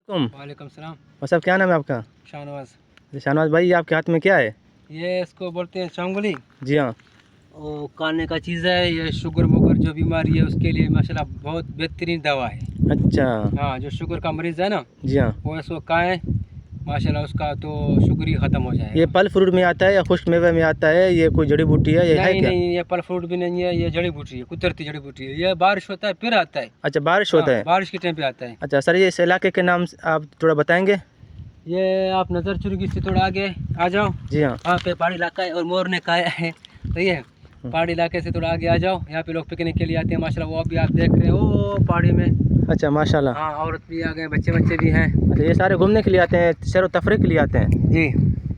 वालेकुम सलाम। और साहब क्या नाम है आपका? शाहनवाज। शाहनवाज भाई, आपके हाथ में क्या है? ये इसको बोलते हैं चौंगली। जी हाँ। वो खाने का चीज़ है, ये शुगर मुगर जो बीमारी है उसके लिए माशाल्लाह बहुत बेहतरीन दवा है। अच्छा। हाँ, जो शुगर का मरीज़ है ना, जी हाँ। वो इसको खाएं माशाल्लाह उसका तो शुगर ही ख़त्म हो जाएगा। ये फल फ्रूट में आता है या खुश्क मेवे में आता है? ये कोई जड़ी बूटी है, ये है नहीं क्या? नहीं, ये फल फ्रूट भी नहीं है, ये जड़ी बूटी है, कुदरती जड़ी बूटी है। ये बारिश होता है फिर आता है। अच्छा, बारिश हाँ, होता है। बारिश के टाइम पे आता है। अच्छा सर, ये इस इलाके के नाम आप थोड़ा बताएंगे? ये आप नज़र चुरगी से थोड़ा आगे आ जाओ। जी हाँ। वहाँ पे पहाड़ी इलाका है और मोर ने खाया है, सही है। पहाड़ी इलाके से थोड़ा आगे आ जाओ, यहाँ पे लोग पिकनिक के लिए आते हैं माशाल्लाह। वो अभी आप देख रहे हो पहाड़ी में। अच्छा माशाल्लाह। हाँ, औरत भी आ गए, बच्चे बच्चे भी हैं। अच्छा, ये सारे घूमने के लिए आते हैं, सैर व तफरीह के लिए आते हैं? जी,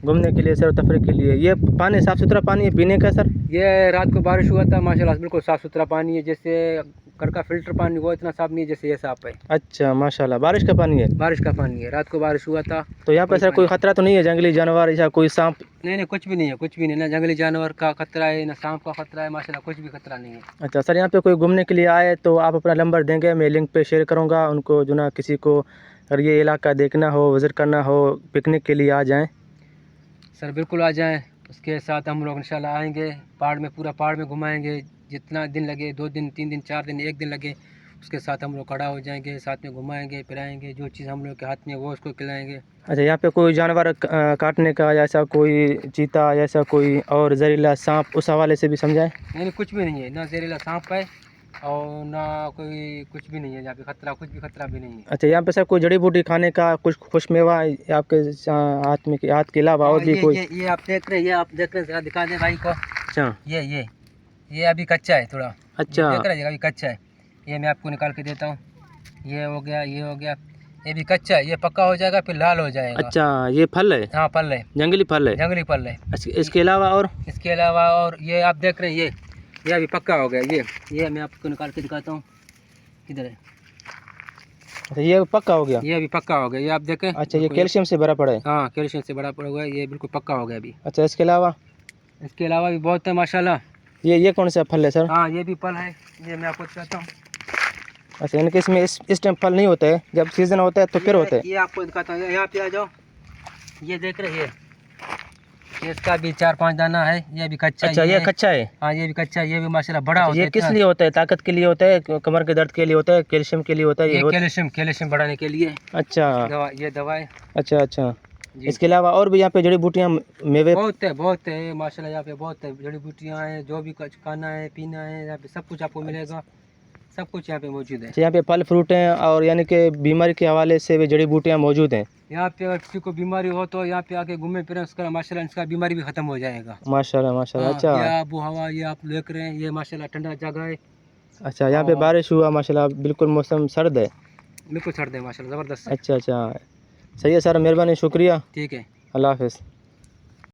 घूमने के लिए, सैर व तफरीह के लिए। ये पानी साफ़ सुथरा पानी है पीने का सर? ये रात को बारिश हुआ था माशाल्लाह, बिल्कुल साफ़ सुथरा पानी है। जैसे घर का फिल्टर पानी वो इतना साफ़ नहीं है जैसे ये साफ़ है। अच्छा माशाल्लाह, बारिश का पानी है? बारिश का पानी है, रात को बारिश हुआ था। तो यहाँ पे सर कोई ख़तरा तो नहीं है, जंगली जानवर या कोई सांप? नहीं नहीं, कुछ भी नहीं है, कुछ भी नहीं, ना जंगली जानवर का खतरा है ना सांप का खतरा है माशाल्लाह, कुछ भी खतरा नहीं है। अच्छा सर, यहाँ पे कोई घूमने के लिए आए तो आप अपना नंबर देंगे? मैं लिंक पे शेयर करूँगा उनको, जो ना किसी को अगर ये इलाका देखना हो, विज़िट करना हो, पिकनिक के लिए आ जाएं। सर बिल्कुल आ जाएं, उसके साथ हम लोग इंशाल्लाह आएंगे। पहाड़ में, पूरा पहाड़ में घुमाएंगे, जितना दिन लगे, 2 दिन 3 दिन 4 दिन 1 दिन लगे, उसके साथ हम लोग खड़ा हो जाएंगे, साथ में घुमाएंगे फिराएंगे, जो चीज़ हम लोग के हाथ में है वो उसको खिलाएंगे। अच्छा, यहाँ पे कोई जानवर काटने का या ऐसा कोई चीता या ऐसा कोई और जहरीला सांप, उस हवाले से भी समझाएं? नहीं नहीं, कुछ भी नहीं है, ना जहरीला सांप है और ना कोई कुछ भी नहीं है यहाँ पे खतरा, कुछ भी खतरा भी नहीं है। अच्छा, यहाँ पे सर कोई जड़ी बूटी खाने का कुछ खुश मेवा आपके हाथ के अलावा और भी कोई? ये आप देख रहे हैं, ये आप देख रहे हैं, जरा दिखा दे भाई को। अच्छा। ये अभी कच्चा है थोड़ा। अच्छा। देख रहे हैं, अभी कच्चा है। ये मैं आपको निकाल के देता हूँ। ये हो गया, ये हो गया, ये भी कच्चा है, ये पक्का हो जाएगा फिर लाल हो जाएगा। अच्छा, ये फल है? हाँ, फल है, जंगली फल है? जंगली फल है। अच्छा, इसके अलावा और? इसके अलावा और ये आप देख रहे हैं, ये अभी पक्का हो गया। ये मैं आपको निकाल के दिखाता हूँ, किधर है। अच्छा, ये पक्का हो गया? ये अभी पक्का हो गया, ये आप देखें। अच्छा, ये कैल्शियम से भरा पड़ा है? हाँ, कैल्शियम से बड़ा पड़ा हुआ है, ये बिल्कुल पक्का हो गया अभी। अच्छा, इसके अलावा? इसके अलावा भी बहुत है माशाल्लाह। ये कौन सा फल है सर? हाँ, ये भी फल है, ये मैं आपको दिखाता हूँ। अच्छा, यानी कि इसमें इस टाइम फल नहीं होता है, जब सीज़न होता है तो फिर होता है? ये आपको दिखाता हूँ, यहाँ पे आ जाओ। ये देख रहे हैं, ये इसका भी 4-5 दाना है, ये भी कच्चा। अच्छा, ये कच्चा है? हाँ, ये भी कच्चा है, ये भी माशाल्लाह बड़ा होता है। ये किस लिए होता है? ताकत के लिए होता है, कमर के दर्द के लिए होता है, कैल्शियम के लिए होता है? ये कैल्शियम बढ़ाने के लिए। अच्छा, ये दवा है। अच्छा। इसके अलावा और भी यहाँ पे जड़ी बूटियाँ, मेवे? बहुत है माशाल्लाह, यहाँ पे बहुत है, जड़ी बूटियाँ हैं, जो भी कुछ खाना है पीना है यहाँ पे सब कुछ आपको मिलेगा, सब कुछ यहाँ पे मौजूद है। यहाँ पे फल फ्रूट हैं और यानी कि बीमारी के हवाले से भी जड़ी बूटियाँ मौजूद हैं। यहाँ पे अगर किसी को बीमारी हो तो यहाँ पे आके घूमे फिरे, उसका माशाल्लाह इसका बीमारी भी खत्म हो जाएगा। माशाल्लाह। हाँ, अच्छा। ये आबो हवा ये आप देख रहे हैं, ये माशाल्लाह ठंडा जगह है। अच्छा, यहाँ पे बारिश हुआ माशाल्लाह, बिल्कुल मौसम सर्द है। बिल्कुल सर्द है माशाल्लाह, ज़बरदस्त है। अच्छा। सही है सर, मेहरबानी, शुक्रिया। ठीक है। अल्लाह हाफ़िज़।